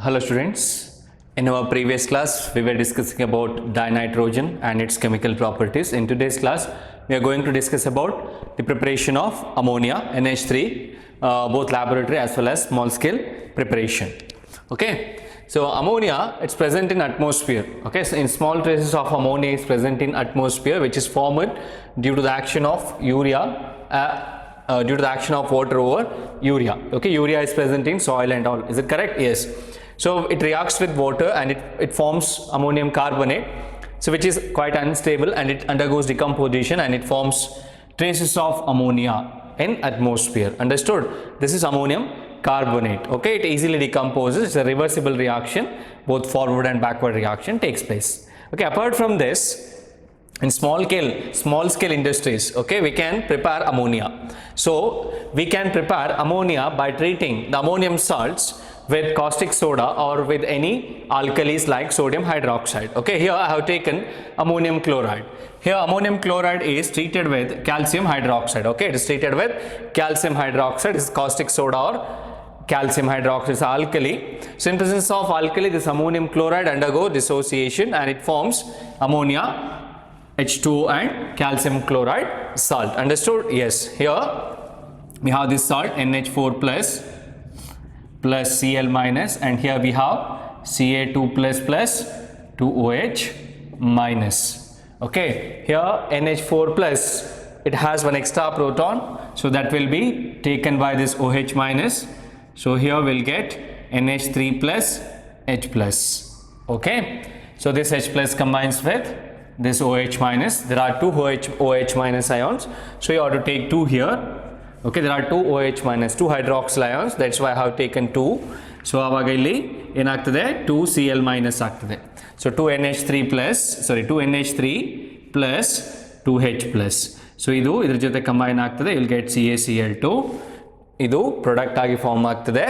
Hello students, in our previous class we were discussing about dinitrogen and its chemical properties. In today's class we are going to discuss about the preparation of ammonia NH3, both laboratory as well as small scale preparation. Okay, so ammonia, it's present in atmosphere. Okay, so in small traces of ammonia is present in atmosphere, which is formed due to the action of urea, due to the action of water over urea. Okay, urea is present in soil and all. Is it correct? Yes. So it reacts with water and it forms ammonium carbonate, so which is quite unstable, and it undergoes decomposition and it forms traces of ammonia in atmosphere. Understood? This is ammonium carbonate. Okay, it easily decomposes. It's a reversible reaction. Both forward and backward reaction takes place. Okay, apart from this, in small scale industries, okay, we can prepare ammonia. So we can prepare ammonia by treating the ammonium salts with caustic soda or with any alkalis like sodium hydroxide. Okay, here I have taken ammonium chloride. Here ammonium chloride is treated with calcium hydroxide. Okay, it is treated with calcium hydroxide. This is caustic soda or calcium hydroxide is alkali. So in presence of alkali, this ammonium chloride undergo dissociation and it forms ammonia, H2O and calcium chloride salt. Understood? Yes. Here we have this salt NH4 plus Cl minus, and here we have Ca2 plus 2OH minus. Okay, here NH4 plus, it has one extra proton, so that will be taken by this OH minus. So here we'll get NH3 plus H plus. Okay, so this H plus combines with this OH minus. There are two OH minus ions, so you have to take two here. Okay, there are two OH minus, two hydroxyl ions, that's why I have taken two. So aವಾಗ ಇಲ್ಲಿ ಏನಾಗ್ತದೆ 2 Cl minus ಆಗ್ತದೆ. So 2 NH3 plus 2H plus. So ಇದು ಇದ್ರ ಜೊತೆ combine ಆಗ್ತದೆ, you'll get CaCl2. ಇದು product ಆಗಿ form ಆಗ್ತದೆ.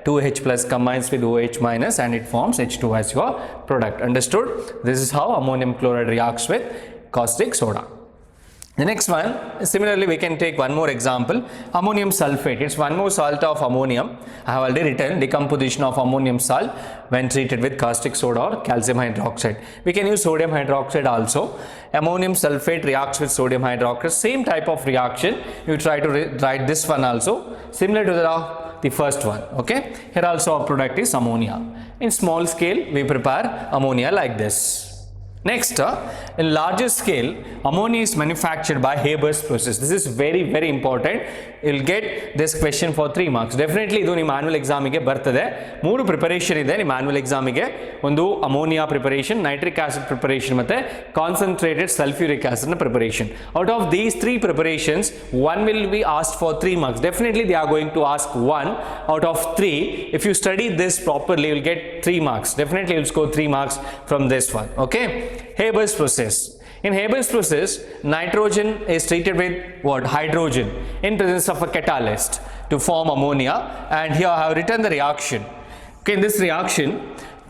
2H plus combines with OH minus and it forms H2 as your product. Understood? This is how ammonium chloride reacts with caustic soda. The next one, similarly we can take one more example, ammonium sulfate. It's one more salt of ammonium. I have already written decomposition of ammonium salt when treated with caustic soda or calcium hydroxide. We can use sodium hydroxide also. Ammonium sulfate reacts with sodium hydroxide, same type of reaction. You try to write this one also, similar to the first one. Okay, here also our product is ammonia. In small scale we prepare ammonia like this. Next, in larger scale, ammonia is manufactured by Haber's process. This is very important. You'll get this question for 3 marks. Definitely ಇದು ನಿಮ್ಮ annual exam ಗೆ ಬರ್ತದೆ. 3 preparation ಇದೆ ನಿಮ್ಮ annual exam ಗೆ. ಒಂದು ammonia preparation, nitric acid preparation ಮತ್ತೆ concentrated sulfuric acid preparation. Out of these 3 preparations, one will be asked for 3 marks. Definitely they are going to ask 1 out of 3. If you study this properly, you'll get 3 marks. Definitely you'll score 3 marks from this one. Okay? Haber's process. In Haber's process, nitrogen is treated with what? Hydrogen in presence of a catalyst to form ammonia, and here I have written the reaction. Okay, in this reaction,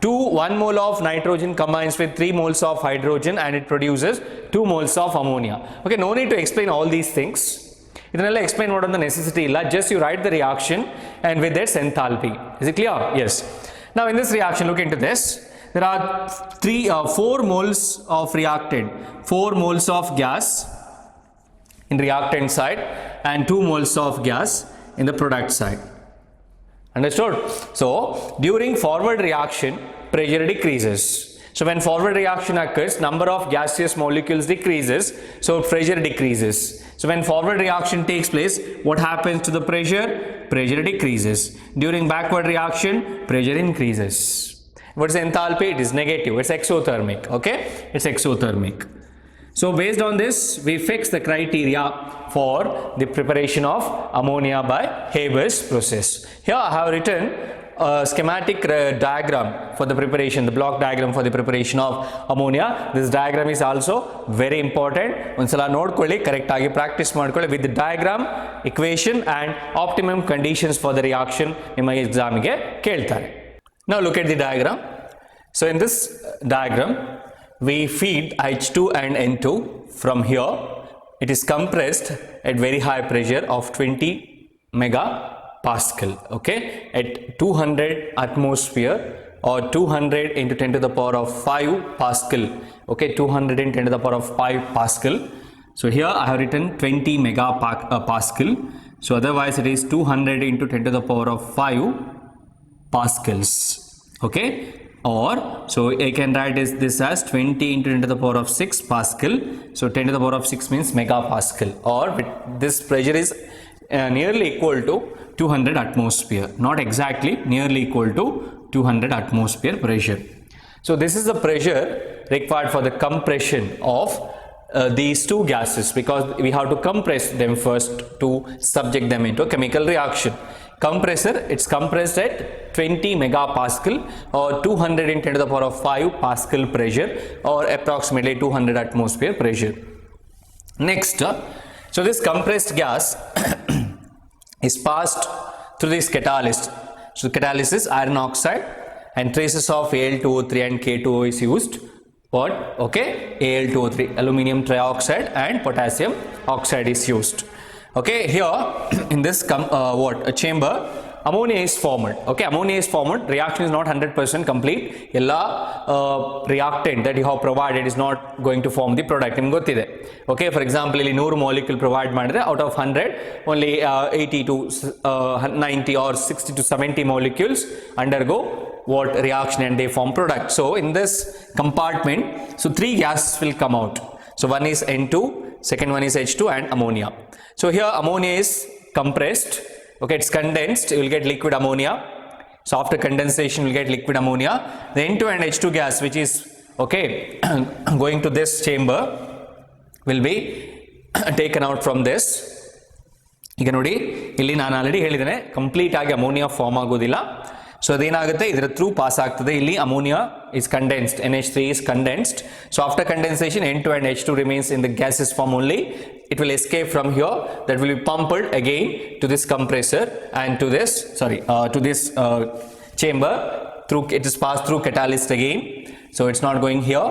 1 mole of nitrogen combines with 3 moles of hydrogen and it produces 2 moles of ammonia. Okay, no need to explain all these things. ಇದನ್ನೆಲ್ಲ explain ಮಾಡೋದು necessity ಇಲ್ಲ, just you write the reaction and with its enthalpy. Is it clear? Yes. Now in this reaction, look into this. There are 4 moles of reactant, 4 moles of gas in reactant side and 2 moles of gas in the product side. Understood? So during forward reaction, pressure decreases. So when forward reaction occurs, number of gaseous molecules decreases, so pressure decreases. So when forward reaction takes place, what happens to the pressure? Pressure decreases. During backward reaction, pressure increases. What is enthalpy? It is negative. It's exothermic. Okay, it's exothermic. So based on this, we fix the criteria for the preparation of ammonia by Haber's process. Here I have written a schematic diagram for the preparation, the block diagram for the preparation of ammonia. This diagram is also very important. Onsala nodkolli, correct agi practice madkolli with the diagram, equation and optimum conditions for the reaction nimma exam ge keltare. Now look at the diagram. So in this diagram, we feed H2 and N2 from here. It is compressed at very high pressure of 20 megapascal. Okay, at 200 atmosphere or 200 into 10 to the power of 5 Pascal. Okay, 200 into 10 to the power of 5 Pascal. So here I have written 20 Pascal. So otherwise it is 200 into 10 to the power of 5 Pascals. Okay, or so I can write this as 20 into 10 to the power of 6 Pascal. So 10 to the power of 6 means megapascal, or this pressure is nearly equal to 200 atmosphere, not exactly, nearly equal to 200 atmosphere pressure. So this is the pressure required for the compression of these two gases, because we have to compress them first to subject them into a chemical reaction. Compressor, it's compressed at 20 megapascal or 200 in 10 to the power of 5 Pascal pressure, or approximately 200 atmosphere pressure. Next, so this compressed gas is passed through this catalyst. So catalyst is iron oxide, and traces of Al2O3 and K2O is used. What? Okay, Al2O3, aluminium trioxide, and potassium oxide is used. Okay, here in this a chamber, ammonia is formed. Okay, ammonia is formed. Reaction is not 100% complete. Ella reactant that you have provided is not going to form the product. Nimge gottide. Okay, for example, ಇಲ್ಲಿ 100 molecule provide ಮಾಡಿದ್ರೆ out of 100 only 80 to 90 or 60 to 70 molecules undergo what reaction and they form product. So in this compartment, so 3 gases will come out. So one is N2, second one is H2, and ammonia. So here ammonia is compressed. Okay, it's condensed, you will get liquid ammonia. So after condensation you will get liquid ammonia. The N2 and H2 gas, which is okay going to this chamber, will be taken out from this. ಈಗ ನೋಡಿ, ಇಲ್ಲಿ ನಾನು already ಹೇಳಿದ್ದೇನೆ, complete ಆಗಿ ammonia form ಆಗೋದಿಲ್ಲ. So ಅದೇನಾಗುತ್ತೆ, ಇದರ through pass ಆಗ್ತದೆ. ಇಲ್ಲಿ ammonia is condensed, NH3 is condensed. So after condensation, N2 and H2 remains in the gaseous form only. It will escape from here, that will be pumped again to this compressor and to this chamber. Through it is passed through catalyst again. So it's not going here.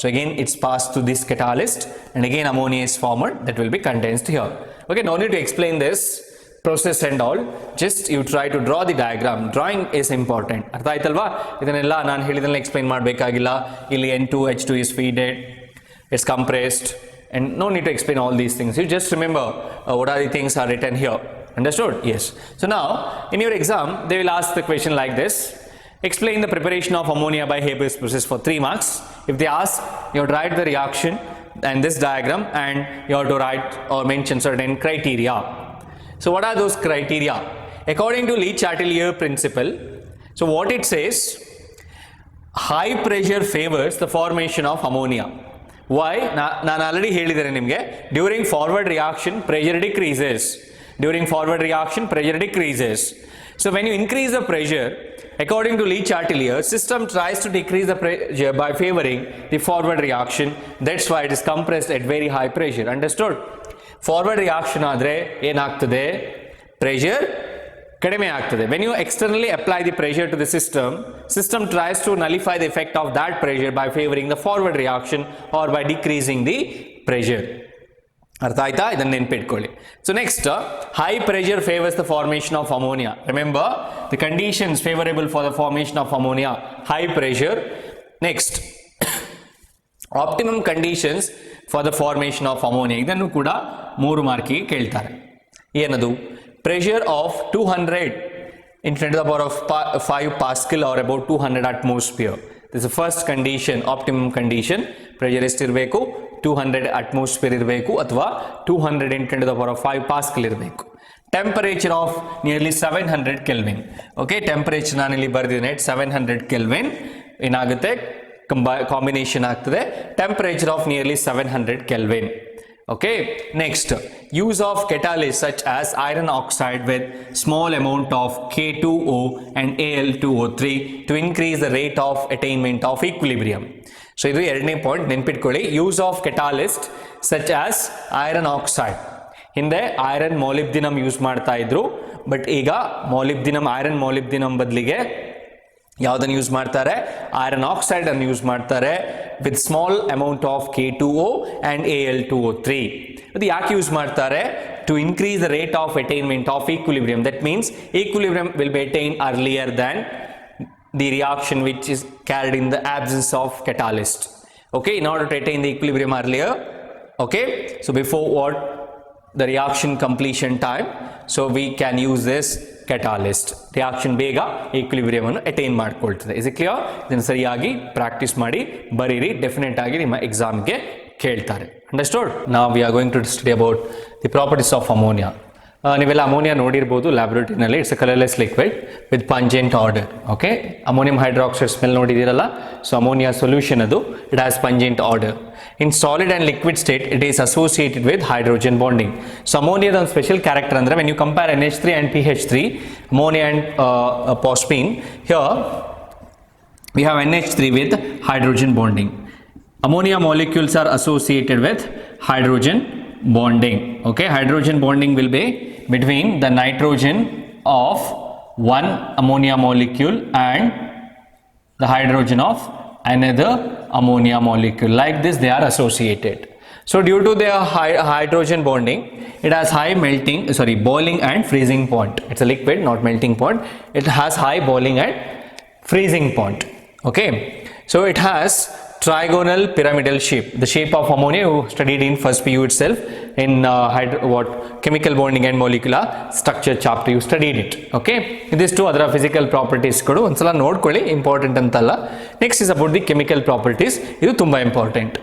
So again it's passed through this catalyst, and again ammonia is formed, that will be condensed here. Okay, no need to explain this process and all, just you try to draw the diagram. Drawing is important. ಅರ್ಥ ಆಯ್ತಲ್ವಾ? ಇದನ್ನೆಲ್ಲ ನಾನು ಹೇಳಿದನ್ನೆಲ್ಲ explain ಮಾಡಬೇಕಾಗಿಲ್ಲ. ಇಲ್ಲಿ N2 H2 is feeded, it's compressed, and no need to explain all these things. You just remember what are the things are written here. Understood? Yes. So now in your exam they will ask the question like this: explain the preparation of ammonia by Haber's process for 3 marks. If they ask, you have to write the reaction and this diagram, and you have to write or mention certain criteria. So what are those criteria? According to Le Chatelier principle, so what it says, high pressure favors the formation of ammonia. Why? ನಾನು already ಹೇಳಿದ್ದೇನೆ ನಿಮಗೆ, during forward reaction pressure decreases. During forward reaction pressure decreases. So when you increase the pressure, according to Le Chatelier, system tries to decrease the pressure by favoring the forward reaction. That's why it is compressed at very high pressure. Understood? Forward reaction ಆದರೆ ಏನಾಗ್ತದೆ, pressure ಕಡಿಮೆ ಆಗ್ತದೆ. When you externally apply the pressure to the system tries to nullify the effect of that pressure by favoring the forward reaction or by decreasing the pressure. ಅರ್ಥ ಆಯ್ತಾ? ಇದನ್ನು ನೆನ್ಪಿಟ್ಕೊಳ್ಳಿ. So next, high pressure favors the formation of ammonia. Remember the conditions favorable for the formation of ammonia: high pressure. Next, optimum conditions for the formation of ammonia. ಇದನ್ನು ಕೂಡ 3 ಮಾರ್ಕಿಗೆ ಕೇಳ್ತಾರೆ. ಏನದು? pressure of 200 into 10 to the power of 5 Pascal or about 200 atmosphere. This is the first condition, optimum condition. pressure ಎಷ್ಟಿರಬೇಕು? 200 atmosphere ಇರಬೇಕು, ಅಥವಾ 200 into 10 to the power of 5 Pascal ಇರಬೇಕು. Temperature of nearly 700 Kelvin. Okay, temperature ನಾನು ಇಲ್ಲಿ ಬರೆದಿದ್ದೇನೆ, 700 Kelvin ಏನಾಗುತ್ತೆ, combination ಆಗ್ತದೆ. Temperature of nearly 700 Kelvin. Okay, next, use of catalysts such as iron oxide with small amount of K2O and Al2O3 to increase the rate of attainment of equilibrium. So ಇದು ಎರಡನೇ point ನೆನ್ಪಿಟ್ಕೊಳ್ಳಿ. Use of catalyst such as iron oxide. ಹಿಂದೆ iron ಮೊಲಿಬ್ಡಿನಮ್ use ಮಾಡ್ತಾ ಇದ್ರು, but ಈಗ iron ಮೊಲಿಬ್ಡಿನಮ್ ಬದಲಿಗೆ ಯಾವುದನ್ನು use ಮಾಡ್ತಾರೆ? ಐರನ್ ಆಕ್ಸೈಡ್ ಅನ್ನು ಯೂಸ್ ಮಾಡ್ತಾರೆ with small amount of K2O and Al2O3. ಅದು ಯಾಕೆ ಯೂಸ್ ಮಾಡ್ತಾರೆ? To increase the rate of attainment of equilibrium. That means equilibrium will be attain earlier than the reaction which is carried in the absence of catalyst. Okay, in order to attain the equilibrium earlier. Okay, so before what the reaction completion time, so we can use this catalyst. Reaction ಬೇಗ equilibrium ಅನ್ನು attain ಮಾಡ್ಕೊಳ್ತದೆ. Is it clear? ಇದನ್ನು ಸರಿಯಾಗಿ practice ಮಾಡಿ ಬರೀರಿ, definite ಆಗಿ ನಿಮ್ಮ ಎಕ್ಸಾಮ್ಗೆ ಕೇಳ್ತಾರೆ. Understood? Now we are going to study about the properties of ammonia. ನೀವೆಲ್ಲ ಅಮೋನಿಯಾ ನೋಡಿರ್ಬೋದು ಲ್ಯಾಬ್ರೇಟರಿನಲ್ಲಿ. It's a colourless liquid with pungent odour. Okay, ammonium hydroxide smell ನೋಡಿದಿರಲ್ಲ, ಸೊ ಅಮೋನಿಯಾ ಸೊಲ್ಯೂಷನ್ ಅದು, it has pungent odour. In solid and liquid state it is associated with hydrogen bonding. So ಅಮೋನಿಯಾದ ಒಂದು special character ಅಂದರೆ when you compare NH3 and PH3, ammonia and phosphine, here we have NH3 with hydrogen bonding. Ammonia molecules are associated with hydrogen bonding. Okay, hydrogen bonding will be between the nitrogen of one ammonia molecule and the hydrogen of another ammonia molecule. Like this they are associated. So due to their hydrogen bonding, it has high boiling and freezing point. It's a liquid, not melting point. It has high boiling and freezing point. Okay, so it has trigonal pyramidal shape. The shape of ammonia you studied in first PU itself in chemical bonding and molecular structure chapter, you studied it. Okay, these two other physical properties kodu ondsala nodಕೊಳ್ಳಿ, important ಅಂತಲ್ಲ. Next is about the chemical properties. ಇದು ತುಂಬಾ important.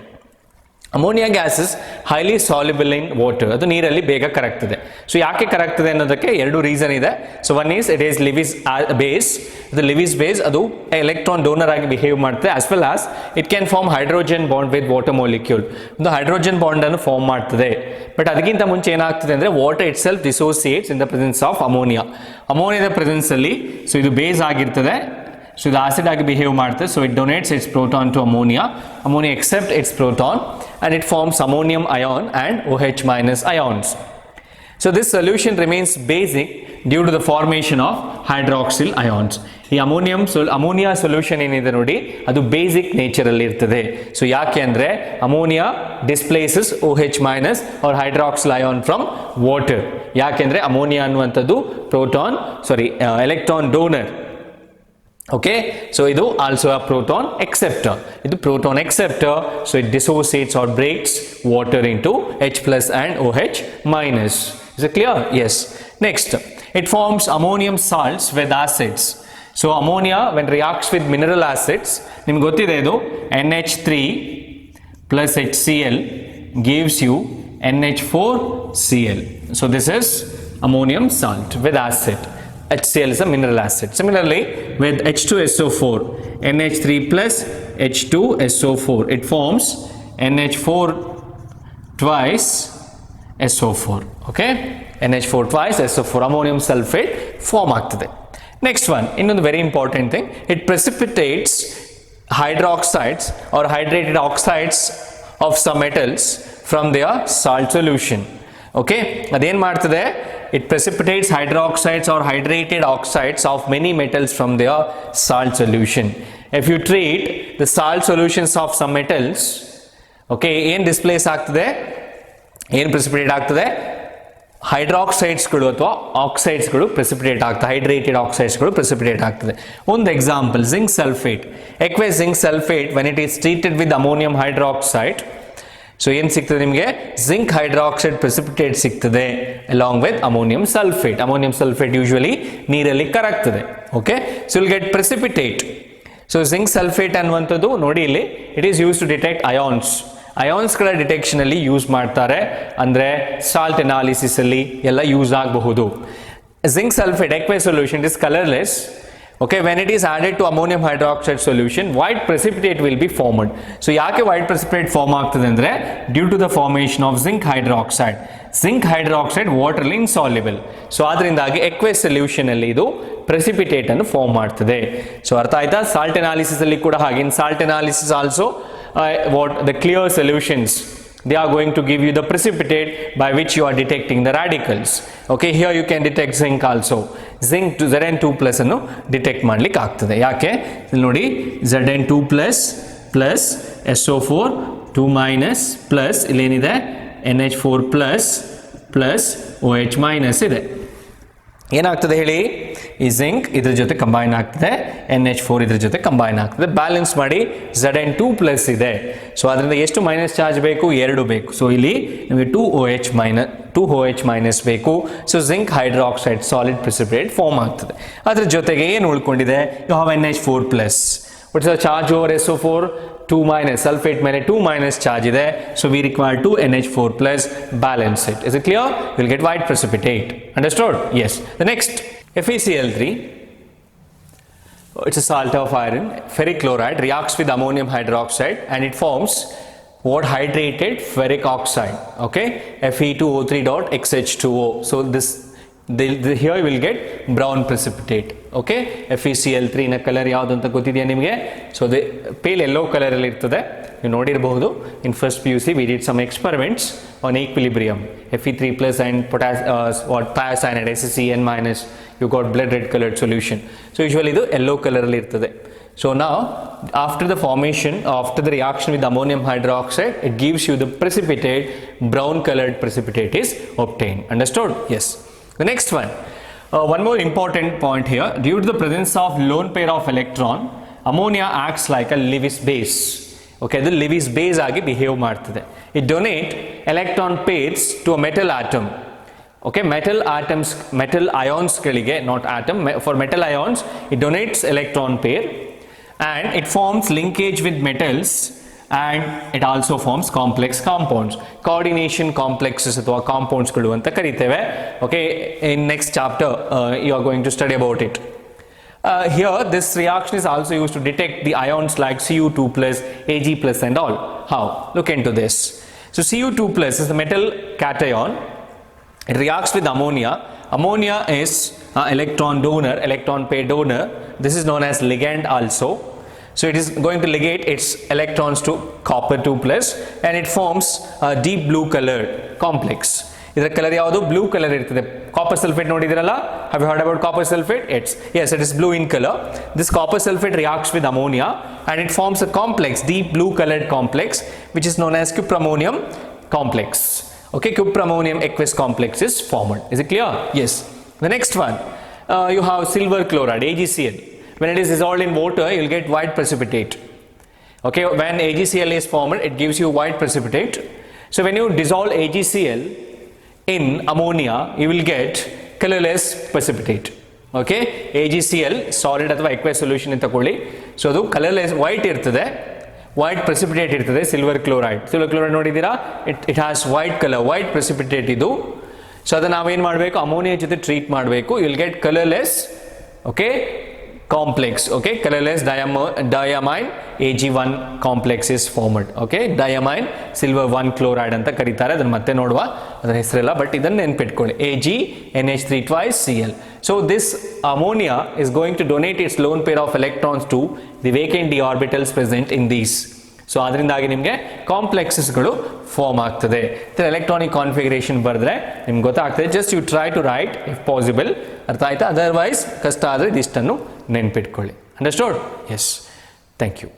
Ammonia gas is highly soluble in water. ಅದು ನೀರಲ್ಲಿ ಬೇಗ ಕರಗ್ತದೆ. So ಯಾಕೆ ಕರಗ್ತದೆ ಅನ್ನೋದಕ್ಕೆ ಎರಡು ರೀಸನ್ ಇದೆ. So one is it is Lewis base. ಇದು ಲಿವಿಸ್ ಬೇಸ್, ಅದು ಎಲೆಕ್ಟ್ರಾನ್ ಡೋನರ್ ಆಗಿ ಬಿಹೇವ್ ಮಾಡ್ತದೆ. As well as it can form hydrogen bond with water molecule. ಒಂದು ಹೈಡ್ರೋಜನ್ ಬಾಂಡ್ ಅನ್ನು ಫಾರ್ಮ್ ಮಾಡ್ತದೆ. ಬಟ್ ಅದಕ್ಕಿಂತ ಮುಂಚೆ ಏನಾಗ್ತದೆ ಅಂದರೆ water itself dissociates in the presence of ammonia. ಅಮೋನಿಯಾದ ಪ್ರೆಸೆನ್ಸ್ ಅಲ್ಲಿ ಸೊ ಇದು ಬೇಸ್ ಆಗಿರ್ತದೆ. So the acid ಆಗಿ behave ಮಾಡ್ತದೆ. So it donates its proton to ammonia. Ammonia accepts its proton and it forms ammonium ion and OH minus ions. So this solution remains basic due to the formation of hydroxyl ions. ಈ ammonia solution ಏನಿದೆ ನೋಡಿ, ಅದು basic nature ಅಲ್ಲಿ ಇರ್ತದೆ. So ಯಾಕೆ ಅಂದ್ರೆ ammonia displaces OH minus or hydroxyl ion from water. ಯಾಕೆಂದ್ರೆ ammonia ಅನ್ನುವಂಥದ್ದು electron donor. Okay, so idu also a proton acceptor. Idu proton acceptor, so it dissociates or breaks water into H plus and OH minus. Is it clear? Yes. Next, it forms ammonium salts with acids. So ammonia when reacts with mineral acids, ನಿಮಗೆ ಗೊತ್ತಿದೆ ಇದು NH3 plus HCl gives you NH4Cl. So this is ammonium salt with acid. HCl is a mineral acid. Similarly, with H2SO4, NH3 plus H2SO4, it forms NH4 twice SO4. Okay, NH4 twice SO4, ammonium sulfate form ಆಗ್ತದೆ. Next one, ಇನ್ನೊಂದು very important thing, it precipitates hydroxides or hydrated oxides of some metals from their salt solution. Okay, ಅದೇನು ಮಾಡ್ತದೆ, it precipitates hydroxides or hydrated oxides of many metals from their salt solution. If you treat the salt solutions of some metals, okay, ಏನು displace ಆಗ್ತದೆ, ಏನು precipitate ಆಗ್ತದೆ, ಹೈಡ್ರಾಕ್ಸೈಡ್ಸ್ಗಳು ಅಥವಾ ಆಕ್ಸೈಡ್ಸ್ಗಳು precipitate ಆಗ್ತದೆ, ಹೈಡ್ರೇಟೆಡ್ ಆಕ್ಸೈಡ್ಸ್ಗಳು ಪ್ರೆಸಿಪಿಟೇಟ್ ಆಗ್ತದೆ. ಒಂದು example, zinc sulphate. Aqueous zinc sulphate when it is treated with ammonium hydroxide, so ಏನು ಸಿಗ್ತದೆ ನಿಮಗೆ, ಜಿಂಕ್ ಹೈಡ್ರಾಕ್ಸೈಡ್ ಪ್ರೆಸಿಪಿಟೇಟ್ ಸಿಗ್ತದೆ along with ammonium sulphate. Ammonium sulphate usually ನೀರಲ್ಲಿ ಕರಗ್ತದೆ. Okay, so will get precipitate. So zinc sulphate ಅನ್ನುವಂಥದ್ದು ನೋಡಿ ಇಲ್ಲಿ, it is use to detect ions. ಅಯಾನ್ಸ್ಗಳ ಡಿಟೆಕ್ಷನ್ ಅಲ್ಲಿ ಯೂಸ್ ಮಾಡ್ತಾರೆ, ಅಂದರೆ ಸಾಲ್ಟ್ ಅನಾಲಿಸಿಸ್ ಅಲ್ಲಿ ಎಲ್ಲ ಯೂಸ್ ಆಗಬಹುದು. Zinc sulphate aqueous solution is colorless. Okay, when it is added to ammonium hydroxide solution, white precipitate will be formed. So ಯಾಕೆ white precipitate form ಆಗ್ತದೆ ಅಂದ್ರೆ, due to the formation of zinc hydroxide. Zinc hydroxide water insoluble. So ಆದ್ರಿಂದಾಗಿ aqueous solution ಅಲ್ಲಿ ಇದು precipitate ಅನ್ನು form ಮಾಡ್ತದೆ. So ಅರ್ಥ ಆಯ್ತಾ? ಸಾಲ್ಟ್ ಅನಾಲಿಸಿಸ್ ಅಲ್ಲಿ ಕೂಡ ಹಾಗೆ. In salt analysis also what the clear solutions, they are going to give you the precipitate by which you are detecting the radicals. Okay, here you can detect zinc also. zinc to Zn2 plus ಅನ್ನು detect ಮಾಡ್ಲಿಕ್ಕೆ ಆಗ್ತದೆ. ಯಾಕೆ ಇಲ್ಲಿ ನೋಡಿ, Zn2 plus plus SO4 2 minus plus ಇಲ್ಲೇನಿದೆ NH4 plus plus OH minus ಇದೆ. ಏನಾಗ್ತದೆ ಹೇಳಿ, ಈ ಜಿಂಕ್ ಇದ್ರ ಜೊತೆ ಕಂಬೈನ್ ಆಗ್ತದೆ, NH4 ಇದ್ರ ಜೊತೆ ಕಂಬೈನ್ ಆಗ್ತದೆ. ಬ್ಯಾಲೆನ್ಸ್ ಮಾಡಿ Zn2 ಪ್ಲಸ್ ಇದೆ. ಸೊ ಅದರಿಂದ ಎಷ್ಟು ಮೈನಸ್ ಚಾರ್ಜ್ ಬೇಕು? 2 ಬೇಕು. ಸೊ ಇಲ್ಲಿ ನಿಮಗೆ 2OH ಮೈನಸ್ ಬೇಕು. So zinc hydroxide solid precipitate form ಆಗ್ತದೆ. ಅದ್ರ ಜೊತೆಗೆ ಏನು ಉಳ್ಕೊಂಡಿದೆ? You have NH4 plus. What is the charge over SO4? 2 minus. Sulfate ಮೇಲೆ 2 minus charge ಇದೆ. So we require 2 NH4 plus. Balance it. Is it clear? You'll get white precipitate. Understood? Yes. The next, FeCl3. It's a salt of iron. Ferric chloride reacts with ammonium hydroxide and it forms what? Hydrated ferric oxide. Okay? Fe2O3.XH2O. So this here you will get brown precipitate. Okay, FeCl3 ನ colour ಯಾವುದು ಅಂತ ಗೊತ್ತಿದೆಯಾ ನಿಮಗೆ? So ಅದು pale yellow colour ಅಲ್ಲಿ ಇರ್ತದೆ. ನೀವು ನೋಡಿರಬಹುದು. In first PUC we did some experiments on equilibrium. Fe3 plus and thiocyanate SCN minus, you got blood red colored solution. So usually ಇದು yellow color ಅಲ್ಲಿ ಇರ್ತದೆ. So now after the formation, after the reaction with ammonium hydroxide, it gives you the precipitate, brown colored precipitate is obtained. Understood? Yes. The next one, one more important point here. Due to the presence of lone pair of electron, ammonia acts like a Lewis base. Okay, the Lewis base agi behave ಮಾಡ್ತದೆ. It donate electron pairs to a metal atom. Okay, metal atoms, metal ions ಗಳಿಗೆ, not atom, for metal ions it donates electron pair and it forms linkage with metals and it also forms complex compounds. Coordination complexes ಅಥವಾ compounds ಗಳು ಅಂತ ಕರೀತೇವೆ. Okay, in next chapter you are going to study about it. Here this reaction is also used to detect the ions like Cu2 plus, Ag plus and all. How? Look into this. So Cu2 plus is the metal cation. It reacts with ammonia. Ammonia is electron donor, electron pair donor. This is known as ligand also. So it is going to ligate its electrons to copper 2 plus and it forms a deep blue colored complex. ಇದರ colour ಯಾವುದು? Blue colour ಇರ್ತದೆ. Copper sulphate ನೋಡಿದಿರಲ್ಲ? Have you heard about copper sulfate? Yes, it is blue in color. This copper sulfate reacts with ammonia and it forms a complex, deep blue colored complex which is known as cuprammonium complex. Okay, cuprammonium aqueous complex is formed. Is it clear? Yes. The next one, you have silver chloride, AgCl. When it is dissolved in water, you will get white precipitate. Okay, when AgCl is formed, it gives you white precipitate. So when you dissolve AgCl in ammonia, you will get colorless precipitate. Okay, AgCl solid ಅಥವಾ aqueous solution ಅಂತ ತಗೊಳ್ಳಿ. So ಅದು colorless white ಇರ್ತದೆ, white precipitate ಇರ್ತದೆ. Silver chloride ನೋಡಿದ್ದೀರಾ? It has white color, white precipitate ಇದು. So ಅದನ್ನ ನಾವೇನು ಮಾಡಬೇಕು? ಅಮೋನಿಯಾ ಜೊತೆ ಟ್ರೀಟ್ ಮಾಡಬೇಕು. You will get colorless, okay, complex. Okay, colorless diamine Ag1 complex is formed. Okay, diamine silver 1 chloride ಅಂತ ಕರೀತಾರೆ. ಅದನ್ನ ಮತ್ತೆ ನೋಡುವ, ಅದರ ಹೆಸರಿಲ್ಲ, ಬಟ್ ಇದನ್ನ ನೆನಪಿಟ್ಕೊಳ್ಳಿ. AgNH3 twice Cl. So this ammonia is going to donate its lone pair of electrons to the vacant d orbitals present in these. So ಅದರಿಂದಾಗಿ ನಿಮಗೆ ಕಾಂಪ್ಲೆಕ್ಸಸ್ಗಳು ಫಾರ್ಮ್ ಆಗ್ತದೆ. ಎಲೆಕ್ಟ್ರಾನಿಕ್ ಕಾನ್ಫಿಗರೇಷನ್ ಬರೆದ್ರೆ ನಿಮ್ಗೆ ಗೊತ್ತಾಗ್ತದೆ. Just you try to write if possible. ಅರ್ಥ ಆಯ್ತಾ? Otherwise ಕಷ್ಟ ಆದರೆ ಇದಿಷ್ಟನ್ನು ನೆನ್ಪಿಟ್ಕೊಳ್ಳಿ. ಅಂಡರ್ಸ್ಟೂಡ್? ಎಸ್. Thank you.